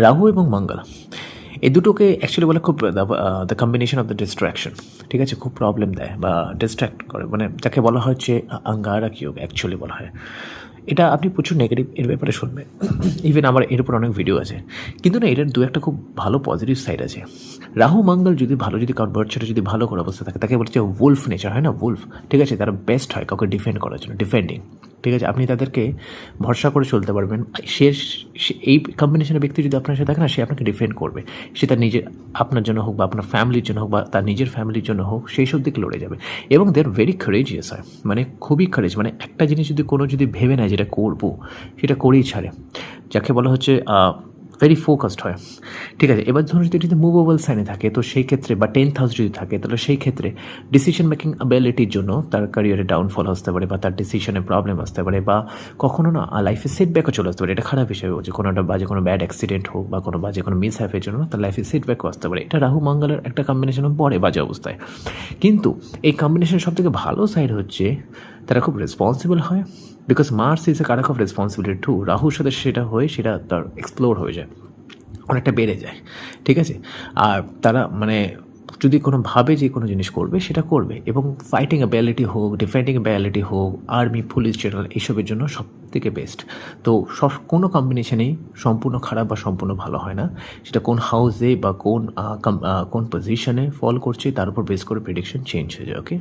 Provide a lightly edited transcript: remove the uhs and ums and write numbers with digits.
রাহু এবং মঙ্গল এই দুটোকে অ্যাকচুয়ালি বলে খুব the combination of the distraction, ঠিক আছে, খুব প্রবলেম দেয় বা ডিস্ট্র্যাক্ট করে, মানে যাকে বলা হচ্ছে আঙ্গারক যোগ অ্যাকচুয়ালি বলা হয়। এটা আপনি প্রচুর নেগেটিভ এর ব্যাপারে শুনবেন, ইভেন আমার এর উপর অনেক ভিডিও আছে, কিন্তু না এটার দু একটা খুব ভালো পজিটিভ সাইড আছে। রাহু মঙ্গল যদি ভালো, যদি কারোর বার্থ চার্টে যদি ভালো করে অবস্থা থাকে, তাকে বলছে উলফ নেচার হয় না, উলফ, ঠিক আছে, তারা বেস্ট হয় কাউকে ডিফেন্ড করার জন্য, ডিফেন্ডিং, ঠিক আছে, আপনি তাদেরকে ভরসা করে চলতে পারবেন। এই কম্বিনেশনের ব্যক্তি যদি আপনার সাথে থাকে না, সে আপনাকে ডিফেন্ড করবে, সে তার নিজের, আপনার জন্য হোক বা আপনার ফ্যামিলির জন্য হোক বা তার নিজের ফ্যামিলির জন্য হোক, সেই সব দিকে লড়ে যাবে। এবং দে আর ভেরি কারেজিয়াস হয়, মানে খুবই কারেজ, মানে একটা জিনিস যদি ভেবে নেয় যেটা করবো, সেটা করেই ছাড়ে, যাকে বলা হচ্ছে ভেরি ফোকাসড হয়, ঠিক আছে। এবার ধরুন যদি মুভেবল সাইনে থাকে, তো সেই ক্ষেত্রে বা 10th হাউস যদি থাকে, তাহলে সেই ক্ষেত্রে ডিসিশন মেকিং অ্যাবিলিটির জন্য তার ক্যারিয়ারে ডাউনফল আসতে পারে, বা তার ডিসিশনে প্রবলেম আসতে পারে, বা কখনো না লাইফে সেটব্যাকও চলে আসতে পারে। এটা খারাপ হিসেবে বলছে, কোনো একটা বাজে কোনো ব্যাড অ্যাক্সিডেন্ট হোক বা কোনো বাজে কোনো মিস হ্যাপের জন্য তার লাইফে সেটব্যাকও আসতে পারে। এটা রাহু মঙ্গলের একটা কম্বিনেশন পড়ে বাজে অবস্থায়। কিন্তু এই কম্বিনেশনের সবথেকে ভালো সাইড হচ্ছে তারা খুব রেসপন্সিবল হয়, বিকজ মার্স ইজ এ কারক অফ রেসপন্সিবিলিটি টু। রাহুর সাথে সেটা হয়ে সেটা তার এক্সপ্লোর হয়ে যায়, অনেকটা বেড়ে যায়, ঠিক আছে। আর তারা মানে যদি কোনো ভাবে যে কোনো জিনিস করবে সেটা করবে, এবং ফাইটিং অ্যাবিলিটি হোক, ডিফেন্ডিং অ্যাবিলিটি হোক, আর্মি, পুলিশ, জেনারেল, এইসবের জন্য সব থেকে বেস্ট। তো কোনো কম্বিনেশনেই সম্পূর্ণ খারাপ বা সম্পূর্ণ ভালো হয় না, সেটা কোন হাউসে বা কোন পজিশনে ফল করছে তার উপর বেস করে প্রেডিকশন চেঞ্জ হয়ে যায়। ওকে।